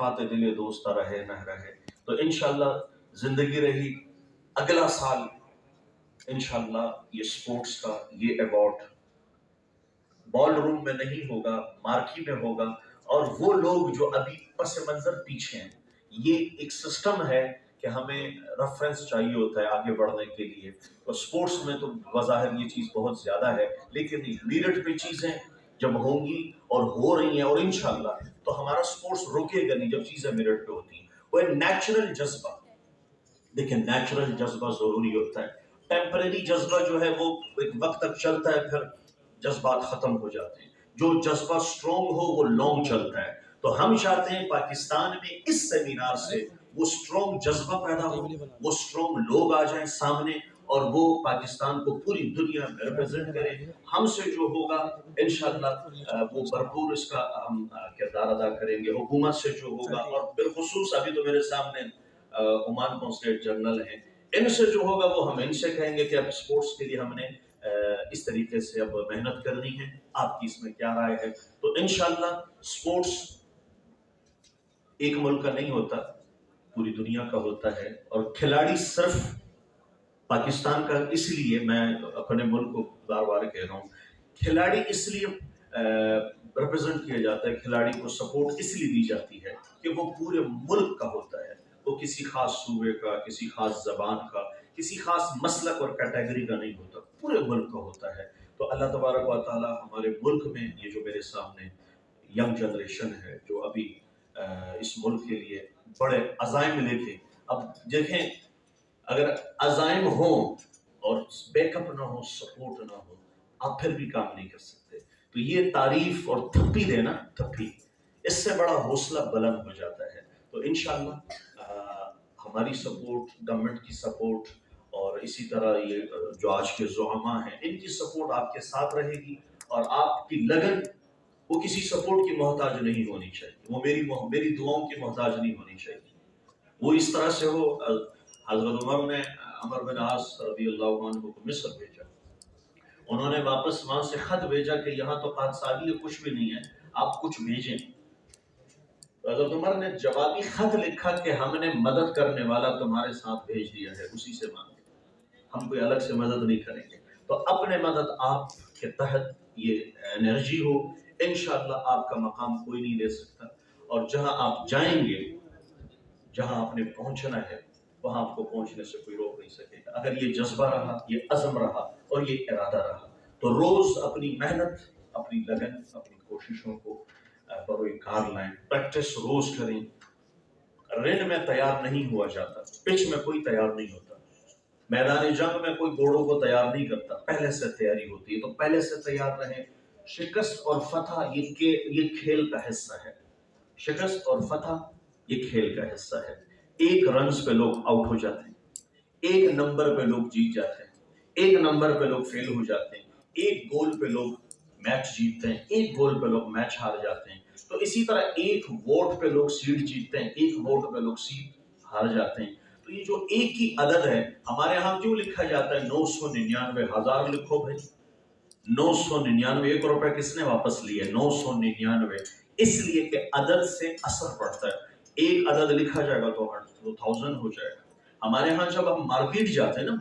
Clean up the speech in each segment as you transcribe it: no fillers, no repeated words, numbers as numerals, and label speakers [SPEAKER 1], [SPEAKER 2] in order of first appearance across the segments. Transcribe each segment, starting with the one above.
[SPEAKER 1] तारीफात दिले दोस्त रहे न रहे। तो इंशाल्लाह जिंदगी रही, अगला साल इंशाल्लाह ये स्पोर्ट्स का ये अवार्ड बॉल रूम में नहीं होगा, मार्की में होगा। और वो लोग जो अभी पस मंजर पीछे हैं, ये एक सिस्टम है कि हमें रेफरेंस चाहिए होता है आगे बढ़ने के लिए। तो स्पोर्ट्स में तो बज़ाहिर ये चीज़ बहुत ज़्यादा है, लेकिन मेरिट पे चीज़ें जब होंगी और हो रही हैं, और इंशाल्लाह तो हमारा स्पोर्ट्स रुकेगा नहीं जब चीज़ें मेरिट पे होती हैं। वो एक नेचुरल जज्बा, देखिए नेचुरल जज्बा ज़रूरी होता है। टेम्परेरी जज्बा जो है वो एक वक्त तक चलता है, फिर जज्बात खत्म हो जाते हैं। जो जज्बा स्ट्रॉन्ग हो वो लॉन्ग चलता है। तो हम चाहते हैं पाकिस्तान में इस सेमिनार से वो स्ट्रॉन्ग जज्बा पैदा हो, वो स्ट्रॉन्ग लोग आ जाएं सामने और वो पाकिस्तान को पूरी दुनिया में रिप्रेजेंट करें। हमसे जो होगा इंशाल्लाह वो भरपूर इसका हम किरदार अदा करेंगे। हुकूमत से जो होगा, और बिलखुसूस अभी तो मेरे सामने ओमान कॉन्सुलेट जनरल हैं, इनसे जो होगा वो हम इनसे कहेंगे कि अब स्पोर्ट्स के लिए हमने इस तरीके से अब मेहनत करनी है, आपकी इसमें क्या राय है। तो इंशाल्लाह स्पोर्ट्स एक मुल्क का नहीं होता, पूरी दुनिया का होता है। और खिलाड़ी सिर्फ पाकिस्तान का, इसलिए मैं अपने मुल्क को बार बार कह रहा हूँ, खिलाड़ी इसलिए रिप्रेजेंट किया जाता है, खिलाड़ी को सपोर्ट इसलिए दी जाती है कि वो पूरे मुल्क का होता है। वो किसी खास सूबे का, किसी खास जबान का, किसी खास मसलक और कैटेगरी का नहीं होता, पूरे मुल्क का होता है। तो अल्लाह तबारक व तआला हमारे मुल्क में ये जो मेरे सामने यंग जनरेशन है जो अभी इस मुल्क के लिए बड़े अज़ाइम लेके, अब देखें अगर अज़ाइम हो और बैकअप ना हो, सपोर्ट ना हो, आप फिर भी काम नहीं कर सकते। तो ये तारीफ और थप्पी देना, थप्पी, इससे बड़ा हौसला बुलंद हो जाता है। तो इंशाल्लाह हमारी सपोर्ट, गवर्नमेंट की सपोर्ट, और इसी तरह ये जो आज के ज़ुआमा हैं इनकी सपोर्ट आपके साथ रहेगी। और आपकी लगन वो किसी सपोर्ट की मोहताज नहीं होनी चाहिए, वो मेरी दुआओं की मोहताज नहीं होनी चाहिए। वो इस तरह से हो, हजरत उमर ने अमर बिन आस रज़ी अल्लाहु अन्हु को मिस्र भेजा, उन्होंने वापस वहां से खत भेजा कि यहाँ तो पादशाही कुछ भी नहीं है, आप कुछ भेजें। हजरत उमर ने जवाबी खत लिखा कि हमने मदद करने वाला तुम्हारे साथ भेज दिया है, उसी से मांगे, हम कोई अलग से मदद नहीं करेंगे। तो अपने मदद आप के तहत ये एनर्जी हो, इंशाअल्लाह आपका मकाम कोई नहीं ले सकता। और जहां आप जाएंगे, जहां आपने पहुंचना है, वहां आपको पहुंचने से कोई रोक नहीं सकेगा। अगर ये जज्बा रहा, ये अज़म रहा और ये इरादा रहा, तो रोज अपनी मेहनत, अपनी लगन, अपनी कोशिशों को बरोकार लाएं, प्रैक्टिस रोज करें। ऋण में तैयार नहीं हुआ जाता, पिच में कोई तैयार नहीं होता, मैदानी जंग में कोई घोड़ों को तैयार नहीं करता, पहले से तैयारी होती है। तो पहले से तैयार रहें। शिकस्त और फतह ये खेल का हिस्सा है। शिकस्त और फतह ये खेल का हिस्सा है। एक रन पे लोग आउट हो जाते हैं, एक नंबर पे लोग जीत जाते हैं, एक नंबर पे लोग फेल हो जाते हैं, एक गोल पे लोग मैच जीतते हैं, एक गोल पे लोग मैच हार जाते हैं। तो इसी तरह एक वोट पे लोग सीट जीतते हैं, एक वोट पे लोग सीट हार जाते हैं। तो ये जो एक ही अदद है, हमारे यहाँ क्यों लिखा जाता है 999 हजार लिखो भाई, 999 1 रुपए किसने वापस लिए, 999, इसलिए कि अदद से असर पड़ता है। एक अदद लिखा जाएगा तो 1000 हो जाएगा। हमारे यहाँ जब हम मार्केट जाते हैं ना,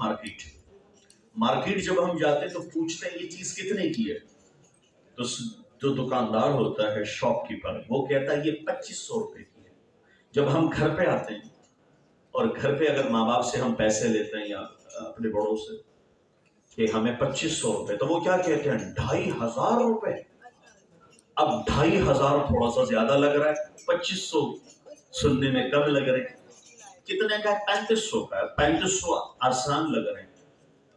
[SPEAKER 1] मार्केट जब हम जाते हैं तो पूछते हैं ये चीज कितने की है, तो जो दुकानदार होता है, शॉपकीपर, वो कहता है ये 2500 रुपए की है। जब हम घर पे आते हैं और घर पे अगर माँ बाप से हम पैसे लेते हैं या अपने बड़ों से कि हमें 2500 रुपए, तो वो क्या कहते हैं 2500 रुपए। अब 2500 थोड़ा सा ज्यादा लग रहा है, 2500 सुनने में कम लग रहे हैं। कितने का? 3500 का। 3500 आसान लग रहे हैं।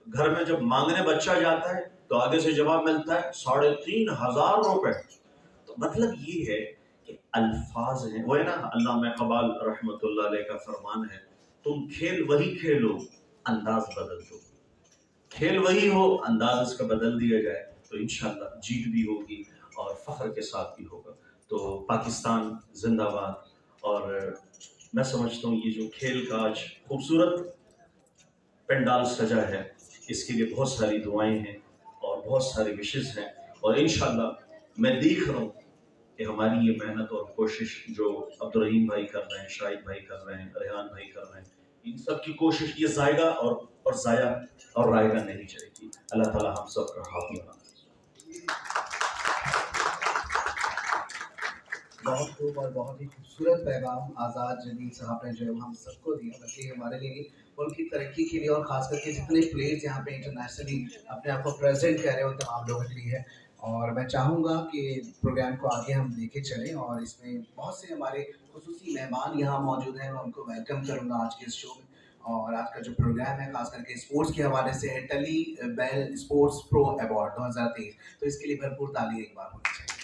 [SPEAKER 1] घर में जब मांगने बच्चा जाता है तो आगे से जवाब मिलता है 3500 रुपए। तो मतलब ये है कि अल्फाज हैं, वो है ना अल्लामा इकबाल रहमतुल्लाह अलैह का फरमान है, तुम खेल वही खेलो, अंदाज बदल दो। खेल वही हो, अंदाज इसका बदल दिया जाए तो इंशाल्लाह जीत भी होगी और फख्र के साथ भी होगा। तो पाकिस्तान जिंदाबाद। और मैं समझता हूँ ये जो खेल का आज खूबसूरत पंडाल सजा है, इसके लिए बहुत सारी दुआएं हैं और बहुत सारे विशेष हैं। और इंशाल्लाह मैं देख रहा हूँ कि हमारी ये मेहनत और कोशिश जो अब्दुल भाई कर रहे हैं, शाहिद भाई कर रहे हैं, रेहान भाई कर रहे हैं, इन सब की कोशिश ये जायगा और जाया और रायगा नहीं जाएगी। अल्लाह ताला हम सब का हाथ बना।
[SPEAKER 2] बहुत खूब और बहुत ही खूबसूरत पैगाम आज़ाद जदीद साहब ने जो हम सबको दिया, बल्कि हमारे लिए नहीं, मुल्क की तरक्की के लिए और ख़ास करके जितने प्लेयर्स यहाँ पे इंटरनेशनली अपने आप को प्रेजेंट कर रहे हो तमाम लोगों के लिए है। और मैं चाहूँगा कि प्रोग्राम को आगे हम लेके चलें और इसमें बहुत से हमारे खुसूसी मेहमान यहाँ मौजूद हैं, मैं उनको वेलकम करूँगा आज के इस शो में। और आज का जो प्रोग्राम है खास करके स्पोर्ट्स के हवाले से है, टली बेल स्पोर्ट्स प्रो अवार्ड 2023, तो इसके लिए भरपूर ताली एक बार होनी चाहिए।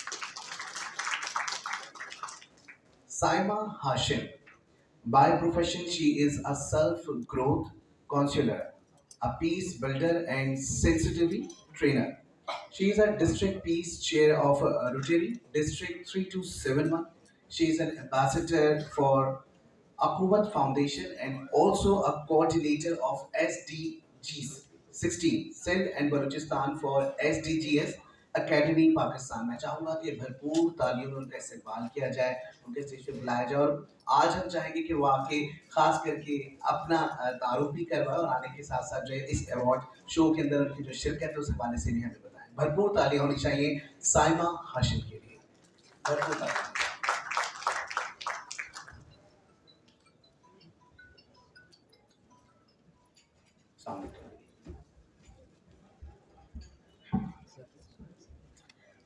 [SPEAKER 2] Saima Hashim. By profession, she is a self-growth counselor, a peace builder, and sensitivity trainer. She is a district peace chair of Rotary District 3271. She is an ambassador for Akubat Foundation and also a coordinator of SDGs 16 Sindh and Balochistan for SDGs academy Pakistan. मैं चाहूँगा कि भरपूर तालियों में उनका इस्तेमाल किया जाए, उनके स्टेज पे बुलाया जाए। और आज हम चाहेंगे कि वो आके खास करके अपना तारुफ भी करवाए और आने के साथ साथ जो है इस अवार्ड शो के अंदर उनकी जो शिरकत है उस हवाले से भी हमें बताएं। भरपूर तालियां होनी चाहिए साइमा हाशिम के लिए। भरपूर तालियां।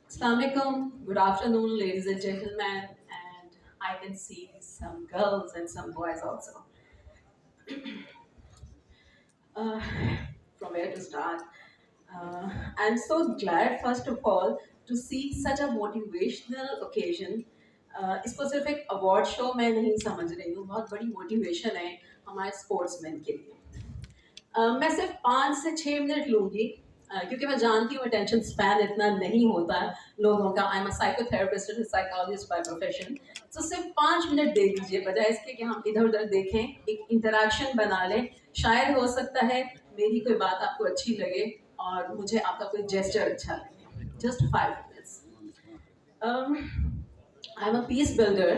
[SPEAKER 3] Assalamualaikum, good afternoon, ladies and gentlemen, and I can see some girls and some boys also. From where to start? I'm so glad, first of all, to see such a motivational occasion. इसको सिर्फ एक award show मैं नहीं समझ रही हूँ, बहुत बड़ी मोटिवेशन है हमारे स्पोर्ट्समैन के लिए। मैं सिर्फ 5 से 6 मिनट लूँगी, क्योंकि मैं जानती हूँ अटेंशन स्पैन इतना नहीं होता है लोगों का। आई am a psychotherapist and psychologist by profession. तो सिर्फ 5 मिनट दे दीजिए, बजाय इसके कि हम इधर उधर देखें, एक इंटरेक्शन बना लें। शायद हो सकता है मेरी कोई बात आपको अच्छी लगे और मुझे आपका कोई जेस्चर अच्छा लगे। Just 5 minutes. I am a peace builder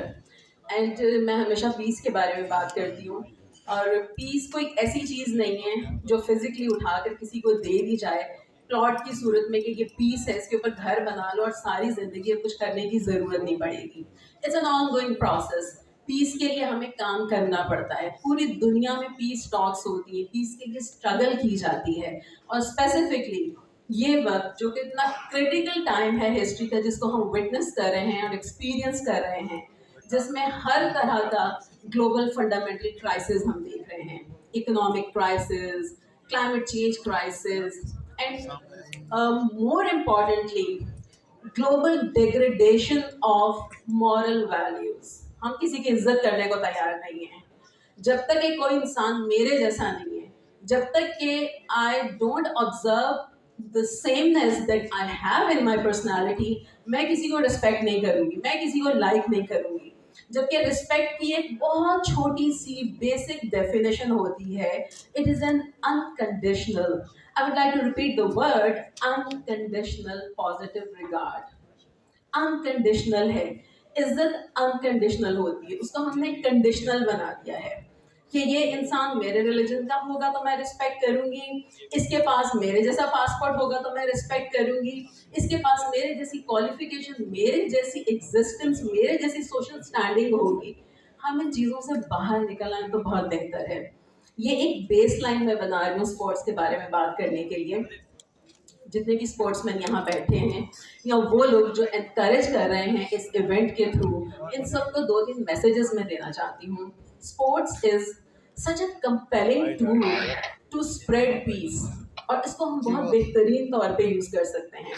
[SPEAKER 3] and मैं हमेशा पीस के बारे में बात करती हूँ। और पीस कोई ऐसी चीज़ नहीं है जो फिजिकली उठाकर किसी को दे दी जाए प्लॉट की सूरत में कि ये पीस है, इसके ऊपर घर बना लो और सारी जिंदगी अब कुछ करने की ज़रूरत नहीं पड़ेगी। It's an ongoing process. Peace के लिए हमें काम करना पड़ता है। पूरी दुनिया में पीस टॉक्स होती है, पीस के लिए स्ट्रगल की जाती है। और स्पेसिफिकली ये वक्त जो कि इतना क्रिटिकल टाइम है हिस्ट्री का, जिसको हम विटनेस कर रहे हैं और एक्सपीरियंस कर रहे हैं, जिसमें हर तरह का ग्लोबल फंडामेंटल क्राइसिस हम देख रहे हैं। Economic crisis, climate change crisis, and more importantly global degradation of moral values. हम किसी की इज्जत करने को तैयार नहीं है। जब तक कि कोई इंसान मेरे जैसा नहीं है, जब तक कि I don't observe the sameness that I have in my personality, मैं किसी को रिस्पेक्ट नहीं करूँगी, मैं किसी को लाइक नहीं करूँगी। जबकि रिस्पेक्ट की एक बहुत छोटी सी बेसिक डेफिनेशन होती है, it is an unconditional, I would like to repeat the word, unconditional positive regard. Unconditional है, इज्जत अनकंडीशनल होती है, उसको हमने कंडीशनल बना दिया है कि ये इंसान मेरे रिलीजन का होगा तो मैं रिस्पेक्ट करूंगी, इसके पास मेरे जैसा पासपोर्ट होगा तो मैं रिस्पेक्ट करूंगी, इसके पास मेरे जैसी क्वालिफिकेशन, मेरे जैसी एग्जिस्टेंस, मेरे जैसी सोशल स्टैंडिंग होगी। हम इन चीज़ों से बाहर निकल आए तो बहुत बेहतर है। ये एक बेस लाइन मैं बना रही हूँ स्पोर्ट्स के बारे में बात करने के लिए। जितने भी स्पोर्ट्समैन यहाँ बैठे हैं या वो लोग जो एनकरेज कर रहे हैं इस इवेंट के थ्रू, इन सबको 2-3 मैसेजेस मैं देना चाहती हूँ। Sports is such a compelling tool to spread peace, और इसको हम बहुत बेहतरीन तौर पे यूज़ कर सकते हैं।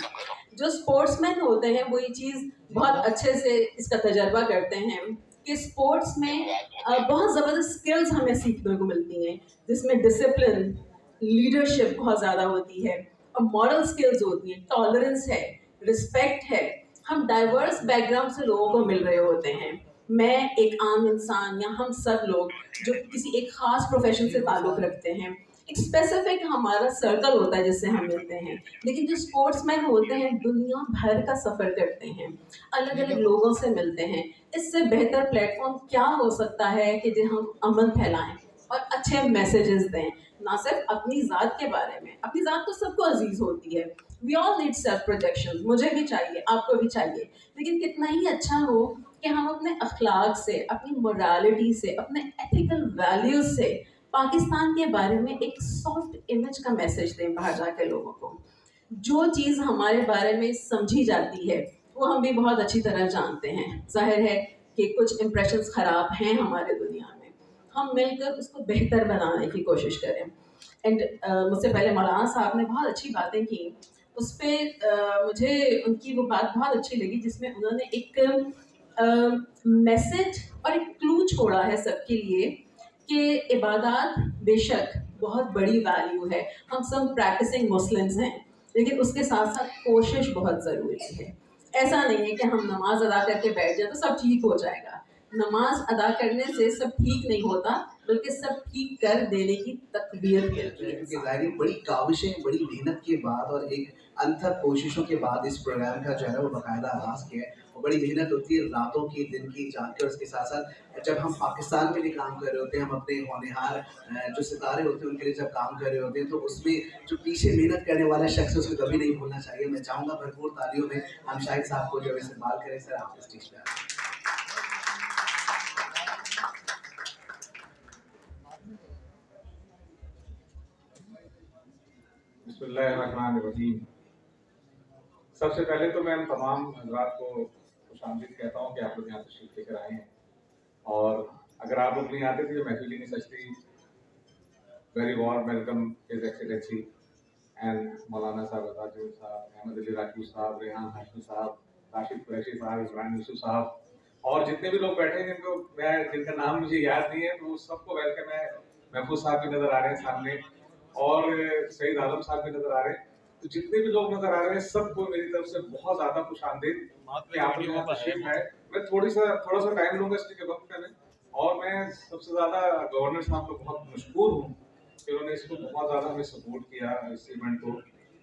[SPEAKER 3] जो स्पोर्ट्समैन होते हैं वो ये चीज़ बहुत अच्छे से इसका तजर्बा करते हैं कि स्पोर्ट्स में बहुत ज़बरदस्त स्किल्स हमें सीखने को मिलती हैं, जिसमें डिसिप्लिन, लीडरशिप बहुत ज़्यादा होती है और मॉरल स्किल्स होती हैं, टॉलरेंस है, रिस्पेक्ट है। हम डाइवर्स बैकग्राउंड से लोगों को मिल रहे होते हैं। मैं एक आम इंसान या हम सब लोग जो किसी एक ख़ास प्रोफेशन से ताल्लुक़ रखते हैं, एक स्पेसिफिक हमारा सर्कल होता है जिससे हम मिलते हैं, लेकिन जो स्पोर्ट्समैन होते हैं दुनिया भर का सफ़र करते हैं, अलग अलग लोगों से मिलते हैं। इससे बेहतर प्लेटफॉर्म क्या हो सकता है कि जो हम अमन फैलाएं और अच्छे मैसेजेस दें, ना सिर्फ अपनी ज़ात के बारे में। अपनी ज़ात तो सबको अजीज़ होती है, we all need self protection, मुझे भी चाहिए, आपको भी चाहिए, लेकिन कितना ही अच्छा हो कि हम अपने अखलाक से, अपनी मोरालिटी से, अपने एथिकल वैल्यूज से पाकिस्तान के बारे में एक सॉफ्ट इमेज का मैसेज दें बाहर जाके लोगों को। जो चीज़ हमारे बारे में समझी जाती है वो हम भी बहुत अच्छी तरह जानते हैं। जाहिर है कि कुछ इम्प्रेशंस ख़राब हैं हमारे दुनिया में, हम मिलकर उसको बेहतर बनाने की कोशिश करें। एंड मुझसे पहले मौलाना साहब ने बहुत अच्छी बातें की, उस पर मुझे उनकी वो बात बहुत अच्छी लगी जिसमें उन्होंने एक मैसेज और एक क्लू छोड़ा है सबके लिए कि इबादत बेशक बहुत बड़ी वैल्यू है, हम सब प्रैक्टिसिंग मुस्लिम्स हैं, लेकिन उसके साथ साथ कोशिश बहुत ज़रूरी है। ऐसा नहीं है कि हम नमाज अदा करके बैठ जाए तो सब ठीक हो जाएगा। नमाज अदा करने से सब ठीक नहीं होता, बल्कि सब ठीक कर देने की तकबीर मिलती है
[SPEAKER 2] क्योंकि
[SPEAKER 3] इंसान
[SPEAKER 2] ज़ाहिर बड़ी काविशें, बड़ी मेहनत के बाद और एक अनथक कोशिशों के बाद इस प्रोग्राम का जो है वो बाकायदा आगाज़ किया है। और बड़ी मेहनत होती है, रातों की, दिन की, जाग के, और उसके साथ साथ जब हम पाकिस्तान में भी काम कर रहे होते हैं, हम अपने होनहार जो सितारे होते हैं उनके लिए जब काम कर रहे होते हैं, तो उसमें जो पीछे मेहनत करने वाला शख्स है उसे कभी नहीं भूलना चाहिए। मैं चाहूँगा भरपूर तालियों में हम शाहिद साहब को जो है इस्तेमाल करें। सर, आप स्टेज पे आएँ।
[SPEAKER 4] बिस्मिल्लाहिर्रहमानिर्रहीम। सबसे पहले तो मैं तमाम हज़रात को खुशामदीद कहता हूँ कि आप लोग यहाँ तशरीफ़ लेकर आए हैं, और अगर आप लोग नहीं आते तो ये महफिल ही नहीं सजती। Very warm welcome his excellency and मौलाना साहब अज़ाजुल साहब, अहमद अली राजू साहब, रेहान हाशमी साहब, राशिद कुरैशी साहब, इमरान यूसुफ साहब, और जितने भी लोग बैठे हैं जिनका नाम मुझे याद नहीं है, तो सबको वेलकम है। महफूज साहब भी नज़र आ रहे हैं सामने, और सईद आलम साहब भी नज़र आ रहे हैं। तो जितने भी लोग नजर आ रहे हैं सबको मेरी तरफ से बहुत ज्यादा खुशामदीद कि आप लोग यहाँ तशरीफ है। मैं थोड़ा सा टाइम लूंगा इसके वक्त में, और मैं सबसे ज्यादा गवर्नर साहब को बहुत मशहूर हूँ कि उन्होंने इसको बहुत ज्यादा हमें सपोर्ट किया इस इवेंट को,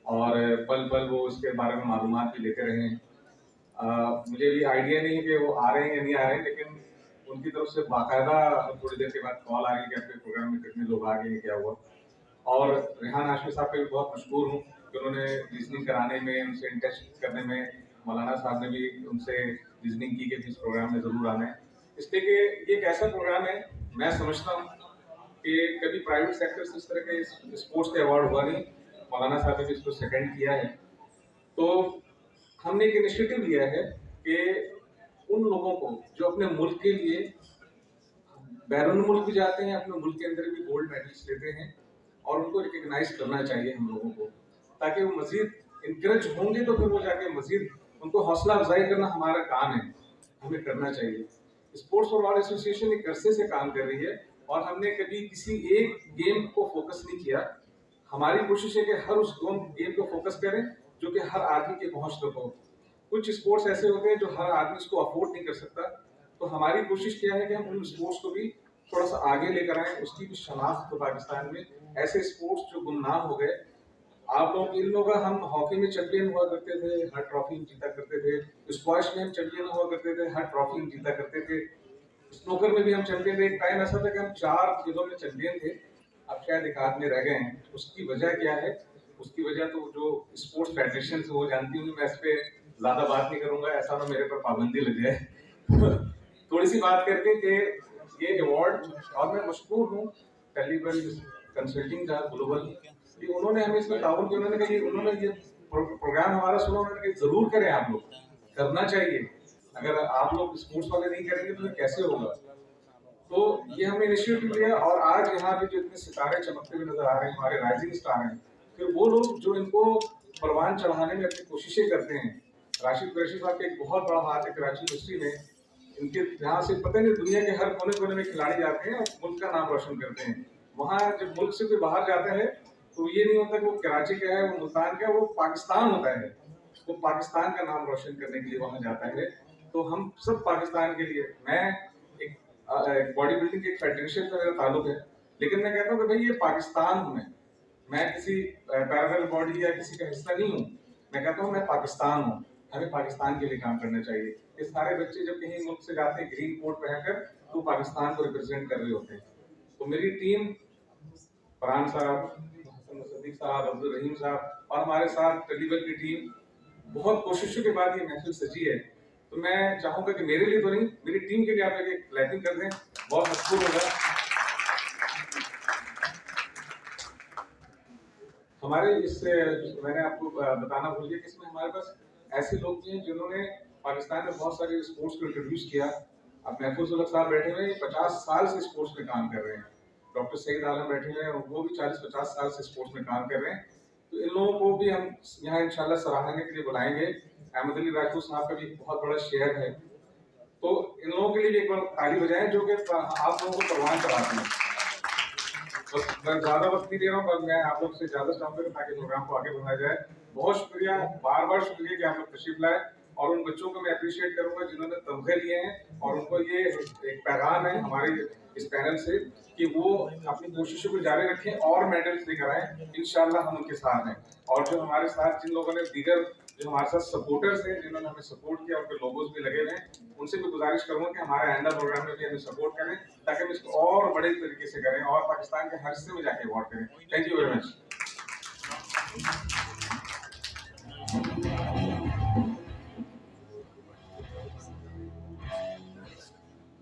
[SPEAKER 4] और पल पल वो इसके बारे में मालूमात भी लेते रहे हैं। मुझे भी आइडिया नहीं है कि वो आ रहे हैं या नहीं आ रहे हैं, लेकिन उनकी तरफ से बाकायदा थोड़ी देर के बाद कॉल आ रही है कि आपके प्रोग्राम में कितने लोग आ गए हैं, क्या हुआ। और रेहान हाशमी साहब पे भी बहुत मशहूर हूँ कि उन्होंने रीजनिंग कराने में, उनसे इंटरेस्ट करने में, मौलाना साहब ने भी उनसे रीजनिंग की कि इस प्रोग्राम में ज़रूर आना है। इसलिए कि ये एक ऐसा प्रोग्राम है, मैं समझता हूँ कि कभी प्राइवेट सेक्टर से इस तरह के स्पोर्ट्स के अवार्ड हुआ नहीं। मौलाना साहब ने भी इसको सेकेंड किया है। तो हमने एक इनिशिएटिव लिया है कि उन लोगों को जो अपने मुल्क के लिए बैरून मुल्क भी जाते हैं, अपने मुल्क के अंदर भी गोल्ड मेडल्स लेते हैं, और उनको रिकग्नाइज करना चाहिए हम लोगों को, ताकि वो मजीद इंकरेज होंगे तो फिर वो जाके मजीद उनको हौसला अफजाई करना हमारा काम है, हमें करना चाहिए। स्पोर्ट्स फॉर ऑल एसोसिएशन एक अरसे से काम कर रही है, और हमने कभी किसी एक गेम को फोकस नहीं किया। हमारी कोशिश है कि हर उस गेम को फोकस करें जो कि हर आदमी के पहुंच तक हो। कुछ स्पोर्ट्स ऐसे होते हैं जो हर आदमी इसको अफोर्ड नहीं कर सकता, तो हमारी कोशिश क्या है कि हम उन स्पोर्ट्स को भी थोड़ा सा आगे लेकर आए, उसकी भी शनाख्त हो पाकिस्तान में। ऐसे स्पोर्ट्स जो गुमनाम हो गए, आप लोगों को इल्म होगा, हम हॉकी में चैंपियन हुआ करते थे, हर ट्रॉफी जीता करते थे। स्क्वॉश में हम चैंपियन हुआ करते थे, हर ट्रॉफी जीता करते थे। स्नूकर में भी हम चैंपियन थे। एक टाइम ऐसा था कि हम 4 खेलों में चैंपियन थे, अब शायद एक आध में रह गए हैं। उसकी वजह क्या है? उसकी वजह तो जो स्पोर्ट्स फेडरेशन से वो जानती होंगी, मैं इस पे ज्यादा बात नहीं करूंगा, ऐसा ना मेरे पर पाबंदी लग जाए। थोड़ी सी बात करके कि ये अवार्ड, और मैं मशहूर हूँ टेलीबल कंसल्टिंग का ग्लोबल, कि उन्होंने हमें इसमें ताउन किया। उन्होंने ये प्रोग्राम हमारा सुना, उन्होंने कहा जरूर करें, आप लोग करना चाहिए। अगर आप लोग स्पोर्ट्स वाले नहीं करेंगे तो कैसे होगा? तो ये हमने इनिशिएटिव लिया, और आज यहाँ पे जो इतने सितारे चमकते हुए नजर आ रहे हैं, हमारे राइजिंग स्टार हैं, फिर वो लोग जो इनको परवान चढ़ाने में अपनी कोशिशें करते हैं। राशिद कुरैशी साहब का एक बहुत बड़ा हाथ है कराची यूनिवर्सिटी में, इनके यहाँ से पता नहीं दुनिया के हर कोने कोने में खिलाड़ी जाते हैं और मुल्क का नाम रोशन करते हैं। वहाँ जब मुल्क से कोई बाहर जाता है तो ये नहीं होता कि वो कराची का है, वो मुल्तान का है, वो पाकिस्तान होता है। वो पाकिस्तान का नाम रोशन करने के लिए वहाँ जाता है। तो हम सब पाकिस्तान के लिए, मैं एक बॉडी बिल्डिंग के एक फेडरेशन से मेरा ताल्लुक है, लेकिन मैं कहता हूँ कि भाई ये पाकिस्तान हूँ मैं, मैं किसी पैरेलल बॉडी या किसी का हिस्सा नहीं हूँ। मैं कहता हूँ मैं पाकिस्तान हूँ, हमें पाकिस्तान के लिए काम करना चाहिए। ये सारे बच्चे जब कहीं मुल्क से जाते हैं ग्रीन कोट पहनकर, तो पाकिस्तान को रिप्रेजेंट कर रहे होते हैं। तो मेरी टीम, फरहान साहब, सदीक साहब, अब्दुल रहीम साहब और हमारे साथ टेलीविजन की टीम, बहुत कोशिशों के बाद ये महफिल सजी है। तो मैं चाहूंगा कि मेरे लिए तो नहीं, मेरी टीम के लिए आप एक क्लैपिंग कर दें, बहुत मशहूर होगा। हमारे इससे मैंने आपको बताना भूल गया कि इसमें हमारे पास ऐसे लोग भी हैं जिन्होंने पाकिस्तान में बहुत सारे स्पोर्ट्स को इंट्रोड्यूस किया। अब महफूज उलग साहब बैठे हुए हैं, 50 साल से स्पोर्ट्स में काम कर रहे हैं। डॉक्टर सईद आलम बैठे हुए हैं, वो भी 40-50 साल से स्पोर्ट्स में काम कर रहे हैं। तो इन लोगों को भी हम यहाँ इंशाल्लाह सराहने के लिए बुलाएंगे। अहमद अली राजपूत साहब का भी बहुत बड़ा शेयर है, तो इन लोगों के लिए भी एक बार ताली बजाएं जो कि आप लोगों को परवान कराते हैं। बस मैं ज्यादा वक्त नहीं दे रहा हूँ, बस मैं आप लोग से इजाजत चाहूंगा ताकि प्रोग्राम को आगे बढ़ाया जाए। बहुत शुक्रिया, बार बार शुक्रिया कि आप लोग तशरीफ लाए, और उन बच्चों को मैं अप्रिशिएट करूंगा जिन्होंने तमगे लिए हैं, और उनको ये एक पैगाम है हमारे इस पैनल से कि वो अपनी कोशिशों को जारी रखें और मेडल्स लेकर आए। इंशाल्लाह हम उनके साथ हैं। और जो हमारे साथ जिन लोगों ने दीगर जो हमारे साथ सपोर्टर्स हैं जिन्होंने हमें सपोर्ट किया, उनके लोगोज भी लगे हुए हैं, उनसे भी गुजारिश करूंगा कि हमारे आइंदा प्रोग्राम में भी हमें सपोर्ट करें ताकि हम इसको और बड़े तरीके से करें और पाकिस्तान के हर हिस्से में जाके अवार्ड करें। Thank you very much.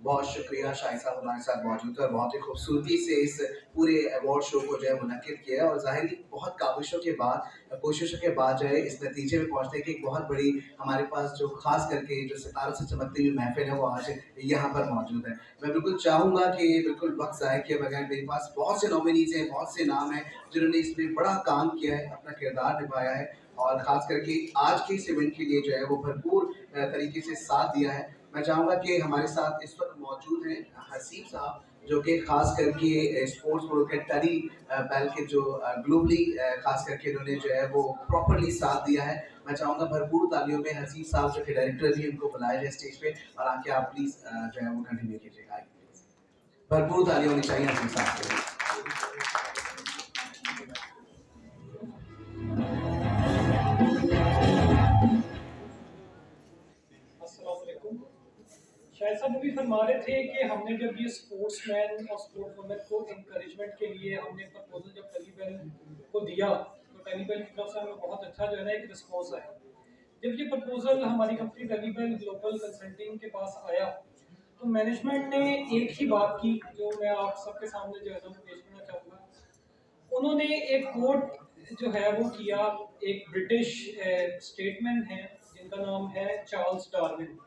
[SPEAKER 2] बहुत शुक्रिया, शाहिद साहब हमारे साथ मौजूद है और बहुत ही खूबसूरती से इस पूरे अवार्ड शो को जो है मुनक्किद किया है। और ज़ाहिर ही बहुत काविशों के बाद, कोशिशों के बाद जो है इस नतीजे में पहुंचने की एक बहुत बड़ी हमारे पास जो खास करके जो सितारों से चमकती हुई महफिल है वो आज यहाँ पर मौजूद है। मैं बिल्कुल चाहूँगा कि बिल्कुल वक्त ज़ाया किए बगैर, मेरे पास बहुत से नॉमिनीज हैं, बहुत से नाम हैं जिन्होंने इसमें बड़ा काम किया है, अपना किरदार निभाया है और ख़ास करके आज के इस इवेंट के लिए जो है वो भरपूर तरीके से साथ दिया है। मैं चाहूँगा कि हमारे साथ इस वक्त मौजूद हैं हसीब साहब, जो कि खास करके स्पोर्ट्स वर्ल्ड के टरी बैल के जो ग्लोबली खास करके इन्होंने जो है वो प्रॉपरली साथ दिया है। मैं चाहूँगा भरपूर तालियों में हसीब साहब जो कि डायरेक्टर भी, उनको बुलाया जाए स्टेज पे और आके आप प्लीज़ जो है वो कंटिन्यू कीजिएगा। भरपूर तालियां होनी चाहिए हसीब साहब के लिए।
[SPEAKER 5] शायद साहब अभी फरमा रहे थे कि हमने जब ये स्पोर्ट्समैन और स्पोर्ट्स वुमेन को इंकरेजमेंट के लिए हमने प्रपोजल जब टेलीबेल को दिया, तो टेलीबेल की तरफ से हमें बहुत अच्छा जो है ना एक रिस्पॉन्स आया। जब ये प्रपोजल हमारी कंपनी टेलीबेल ग्लोबल कंसल्टिंग के पास आया, तो मैनेजमेंट ने एक ही बात की जो मैं आप सबके सामने जो है ना पेश करना चाहूँगा। उन्होंने एक कोट जो है वो किया, एक ब्रिटिश स्टेटमैन है जिनका नाम है चार्ल्स डार्विन।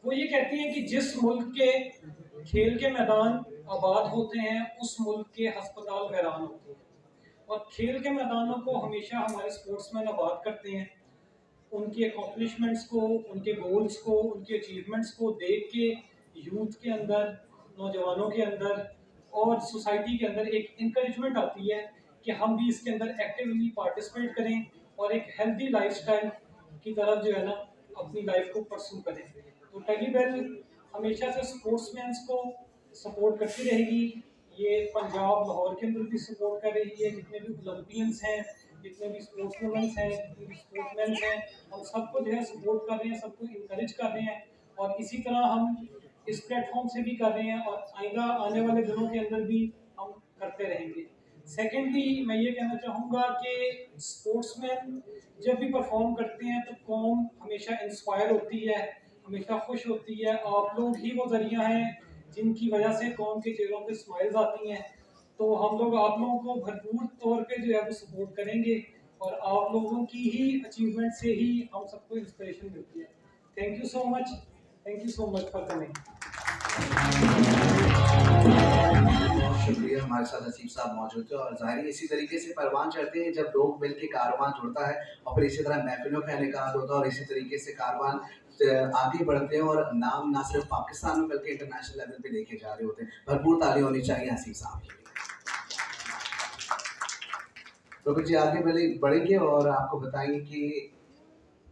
[SPEAKER 5] वो ये कहते हैं कि जिस मुल्क के खेल के मैदान आबाद होते हैं उस मुल्क के अस्पताल वीरान होते हैं, और खेल के मैदानों को हमेशा हमारे स्पोर्ट्समैन आबाद करते हैं। उनके अकॉम्प्लिशमेंट्स को, उनके गोल्स को, उनके अचीवमेंट्स को देख के यूथ के अंदर, नौजवानों के अंदर और सोसाइटी के अंदर एक इंकरेजमेंट आती है कि हम भी इसके अंदर एक्टिवली पार्टिसिपेट करें और एक हेल्दी लाइफस्टाइल की तरफ जो है ना अपनी लाइफ को परस्यू करें। तो टेलीबेल हमेशा से स्पोर्ट्समैन्स को सपोर्ट करती रहेगी। ये पंजाब लाहौर के अंदर भी सपोर्ट कर रही है। जितने भी ओलंपियंस हैं, जितने भी स्पोर्ट्स वुमेन्स हैं, जितने भी स्पोर्ट्समैन हैं, हम सबको जो है सपोर्ट कर रहे हैं, सबको इंकरेज कर रहे हैं, और इसी तरह हम इस प्लेटफॉर्म से भी कर रहे हैं और आइंदा आने वाले दिनों के अंदर भी हम करते रहेंगे। सेकेंडली मैं ये कहना चाहूँगा कि स्पोर्ट्समैन जब भी परफॉर्म करते हैं तो कौम हमेशा इंस्पायर होती है, हमेशा खुश होती है। आप लोग ही वो जरिया हैं जिनकी वजह से कौम के चेहरों पे स्माइल्स आती हैं। तो हम लोग आप लोगों को भरपूर तौर पे जो है वो सपोर्ट करेंगे, और आप लोगों की ही अचीवमेंट से ही हम सबको इंस्पिरेशन मिलती है। Thank you so much, thank you so much for coming.
[SPEAKER 2] शुक्रिया, हमारे साथ हसीब साहब मौजूद थे और ज़ाहिर इसी तरीके से परवान चढ़ते हैं जब लोग मिल के कारवां जुड़ता है और फिर इसी तरह महफिलों का इनेकाद होता है और इसी तरीके से कारवान आगे बढ़ते हैं और नाम ना सिर्फ पाकिस्तान में बल्कि इंटरनेशनल लेवल पे लेके जा रहे होते हैं। भरपूर ताली होनी चाहिए हसीब साहब के लिए। तो जी आगे बढ़ेंगे और आपको बताएंगे कि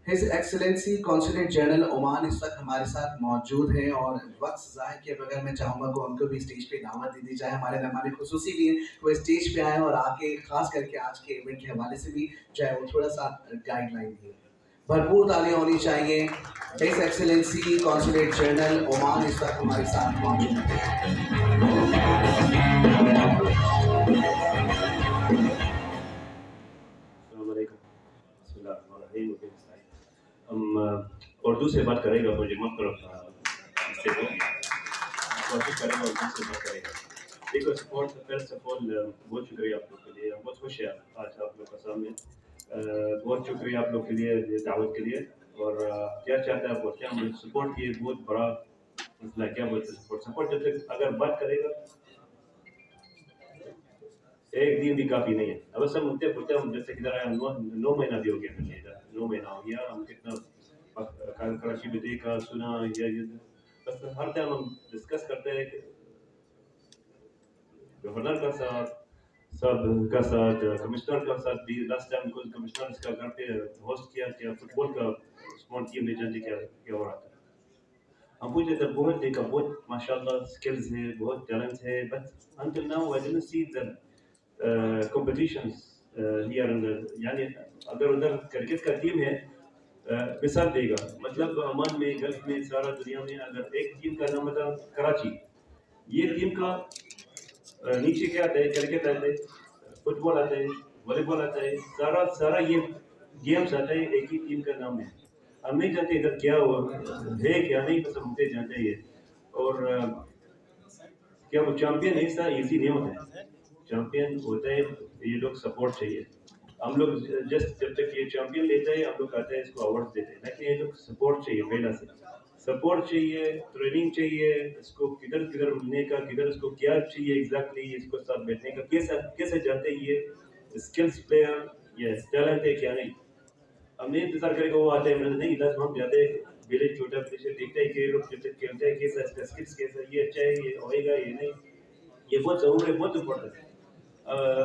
[SPEAKER 2] his excellency consulate general Oman इस वक्त हमारे साथ मौजूद हैं और वक्त ज़ाहिर किए बगैर मैं चाहूँगा कि उनको भी स्टेज पे दावत दे दी जाए। हमारे मेहमान खुसूसी भी हैं कि वो स्टेज पे आए और आके खास करके आज के इवेंट के हवाले से भी चाहे वो थोड़ा सा गाइडलाइन दिए। भरपूर तालियां होनी चाहिए। His excellency consulate general Oman इस वक्त हमारे साथ मौजूद हैं।
[SPEAKER 6] हम उर्दू से बात करेगा, मुझे माफ करो, इससे कोशिश करेंगे उर्दू से बात करेगा। देखो सपोर्ट, फर्स्ट ऑफ ऑल बहुत शुक्रिया आप लोग के लिए, बहुत खुश है आज आप लोग का सामने। बहुत शुक्रिया आप लोग के लिए दावत के लिए। और क्या चाहता है बोलते हैं, सपोर्ट ये बहुत बड़ा मसला, क्या बोलते हैं सपोर्ट जब तक अगर बात करेगा एक दिन भी काफ़ी नहीं है। अब सब मुद्दे बोलते हम जैसे किधर आया 9 महीना भी हो गया मुझे इधर, 9 महीना हो गया। हम कितना कराची में देखा सुना ये बस हर टाइम हम डिस्कस करते हैं कि गवर्नर का साथ, सब का साथ, कमिश्नर का साथ भी। लास्ट टाइम कुछ कमिश्नर का घर पे होस्ट किया फुटबॉल का स्मॉल टीम में जानते क्या हो रहा था। हम पूछे थे बहुत देखा, बहुत माशाल्लाह स्किल्स है, बहुत टैलेंट है, but until now I didn't see the competitions here in the, यानी अगर उधर क्रिकेट का टीम है मिसाल देगा, मतलब अमान में, गल्फ में, सारा दुनिया में अगर एक टीम का नाम था कराची, ये टीम का नीचे क्या आता है, क्रिकेट आता है, फुटबॉल आता है, वॉलीबॉल आता है, सारा ये गेम्स आता है, एक ही टीम का नाम है। हम नहीं जानते इधर क्या हुआ है क्या नहीं, बस हम मुझे जानते हैं ये। और क्या वो चैंपियन ऐसा इजी नहीं होता है, चैंपियन होता है ये लोग सपोर्ट चाहिए। हम लोग जस्ट जब तक ये चैंपियन लेते हैं हम लोग कहते हैं इसको अवार्ड देते हैं, लेकिन ये लोग सपोर्ट चाहिए, पहला से सपोर्ट चाहिए, ट्रेनिंग चाहिए, इसको किधर किधर मिलने का, किधर इसको क्या चाहिए एग्जैक्टली, इसको साथ बैठने का कैसे जानते हैं ये स्किल्स प्लेयर ये टैलेंट है क्या नहीं। हमने इंतजार करेगा वो आते हैं नहीं, इधर हम जाते हैं विलेज छोटा विलेज देखते हैं कि लोग जब तक खेलते हैं कैसा इसका स्किल्स कैसा, ये अच्छा है, ये होएगा, ये नहीं, ये बहुत जरूरी है, बहुत इम्पोर्टेंट है।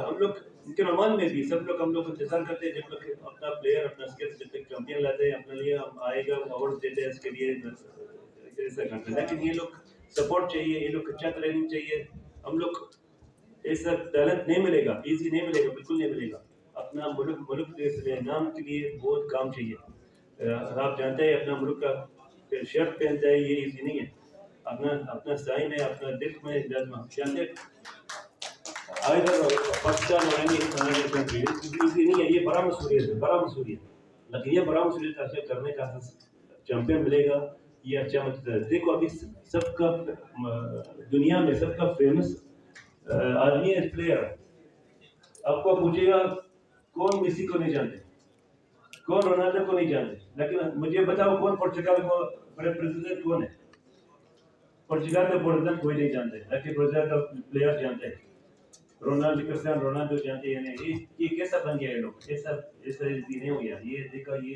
[SPEAKER 6] हम लोग इनके रोमान में भी सब लोग हम लोग इंतजार करते हैं जब तक अपना प्लेयर अपना स्किल्स जब तक चैंपियन लाते हैं अपने लिए, हम आएगा अवार्ड देते हैं इसके लिए ऐसा करते हैं। लेकिन ये लोग सपोर्ट चाहिए, ये लोग अच्छा ट्रेनिंग चाहिए। हम लोग ऐसा टैलेंट नहीं मिलेगा, इजी नहीं मिलेगा, बिल्कुल नहीं मिलेगा। अपना मुल्क के नाम के लिए बहुत काम चाहिए। आप जानते हैं अपना मुल्क का शर्ट पहनता है, ये इजी नहीं है। अपना साइन है, अपना दिल में जानते पाकिस्तान और कंट्री इजी नहीं है, ये बड़ा मसूलियत है, बड़ा मसूलियत। लेकिन ये बड़ा मसूलियत अच्छा करने का चैंपियन मिलेगा, ये अच्छा मतलब है। देखो अभी सबका दुनिया में सबका फेमस आदमी है प्लेयर। आपको पूछेगा कौन मेसी को नहीं जानते, कौन रोनाल्डो को नहीं जानते, लेकिन मुझे बताओ कौन पोर्चुगल को बड़े प्रेसिडेंट कौन है? पोर्चुगल का प्रेसिडेंट कोई नहीं जानते, लेकिन पोर्चुगल का प्लेयर जानते हैं। रोनाल्डो, क्रिस्टियानो रोनाल्डो जानते हैं नहीं। ये कैसा बन गया ये लोग, ऐसा नहीं हो गया। ये देखा ये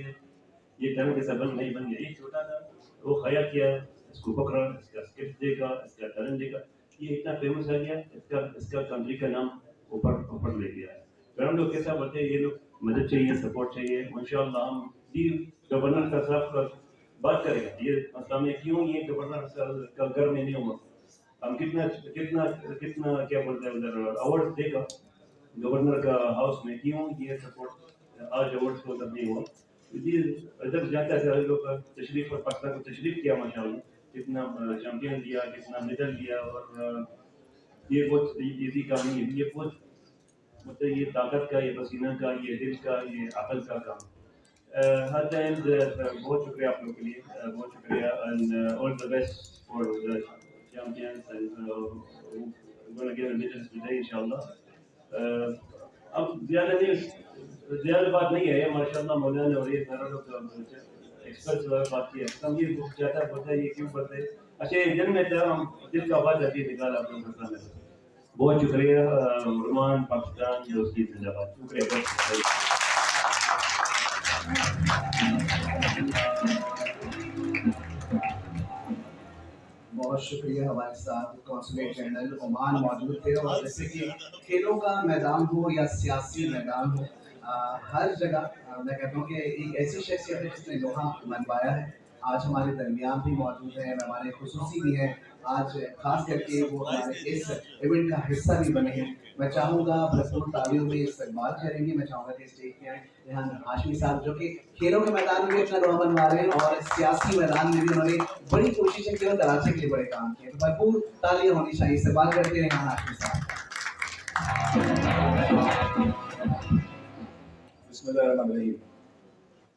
[SPEAKER 6] टैलेंट कैसा बन गया। ये छोटा था, वो खाया किया, इसको पकड़ा, इसका स्किल्स देखा, इसका टैलेंट देखा, ये इतना फेमस हो गया, इसका कंट्री का नाम ऊपर ले गया। फिर हम लोग कैसा बोलते हैं, ये लोग मदद चाहिए, सपोर्ट चाहिए। इंशाअल्लाह हम भी गवर्नर का साहब बात करेंगे ये मसला में, क्यों ये गवर्नर का घर में नहीं हुआ। हम कितना कितना कितना क्या बोलते हैं उधर अवार्ड देगा गवर्नर का हाउस में, क्यों ये सपोर्ट आज अवार्ड को तब नहीं हुआ। ये इधर जाता है लोग तशरीफ और पाकिस्तान को तशरीफ किया माशाल्लाह, कितना चैंपियन दिया, कितना मेडल दिया। और ये बहुत इजी काम नहीं है, ये बहुत मतलब ये ताकत का, ये पसीना का, ये दिल का, ये अकल का काम। हर टाइम बहुत शुक्रिया आप लोग के लिए, बहुत शुक्रिया and all the best for the champions and gonna get medals today इंशाल्लाह। अब ज़्यादा बात नहीं है माशाल्लाह, मौलाना और ये सारा लोग एक्सपर्ट्स वाला बात की है। हम ये चाहता है ये क्यों पढ़ते हैं। अच्छा एक दिन में हम दिल का आवाज़ आती है निकाल आप लोगों के सामने। बहुत शुक्रिया रोमान, पाकिस्तान दोस्ती जिंदाबाद। शुक्रिया।
[SPEAKER 2] बहुत शुक्रिया। हमारे साथ कॉन्सुलेट जनरल ओमान मौजूद थे और जैसे कि खेलों का मैदान हो या सियासी मैदान हो, हर जगह मैं कहता हूँ कि एक ऐसी शख्सियत है जिसने लोहा मनवाया है, आज हमारे दरमियान भी मौजूद है, हमारे खुसूसी भी हैं, आज खास करके वो हमारे इस इवेंट का हिस्सा भी बने हैं। मैं चाहूँगा भरपूर तालियों में इस्तेमाल करेंगे। मैं चाहूँगा कि स्टेज पे आए रेहान हाशमी साहब, जो कि खेलों के मैदान में भी अपना लोहा मनवा रहे हैं और सियासी मैदान में भी उन्होंने बड़ी कोशिशें की और कराची के लिए बड़े काम किए। तो भरपूर तालियां होनी चाहिए। इस्तेमाल करते हैं रेहान हाशमी साहब।
[SPEAKER 7] बिस्मिल्लाहिर्रहमानिर्रहीम।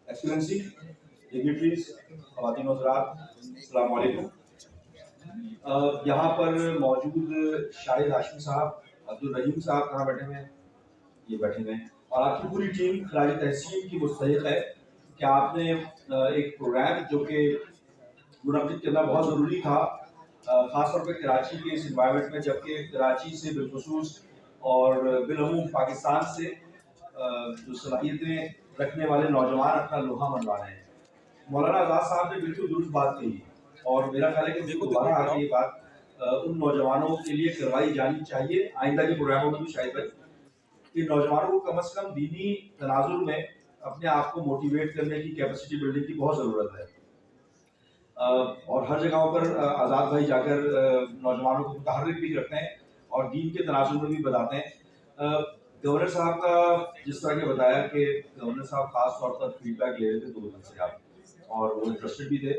[SPEAKER 7] एक्सीलेंसी, डिग्निटरीज, ख़वातीन और हज़रात, अस्सलाम वालेकुम। यहाँ पर मौजूद शाहिद हाशमी साहब, अब्दुल रहीम साहब कहाँ बैठे हुए हैं? ये बैठे हुए हैं। और आपकी पूरी टीम खराज तहसीन की मुस्तहिक़ है कि आपने एक प्रोग्राम जो कि मुनक़्क़िद करना बहुत ज़रूरी था, ख़ास तौर पर कराची के इस इन्वायरमेंट में, जबकि कराची से बिलखुसूस और बिलअमूम पाकिस्तान से जो सलाहियतें रखने वाले नौजवान अपना लोहा मनवा रहे हैं। मौलाना आज़ाद साहब ने बिल्कुल दुरुस्त बात कही और मेरा ख्याल है कि देखो दोबारा आके ये बात उन नौजवानों के लिए करवाई जानी चाहिए, आइंदा के प्रोग्रामों में भी शायद भाई, कि नौजवानों को कम से कम दीनी तनाजुर में अपने आप को मोटिवेट करने की, कैपेसिटी बिल्डिंग की बहुत ज़रूरत है। और हर जगहों पर आज़ाद भाई जाकर नौजवानों को मुतहर्रिक भी करते हैं और दीन के तनाजुर में भी बताते हैं। गवर्नर साहब का जिस तरह के बताया कि गवर्नर साहब खास तौर पर फीडबैक ले रहे थे 2 दिन से आप, और वो इंटरेस्टेड भी थे,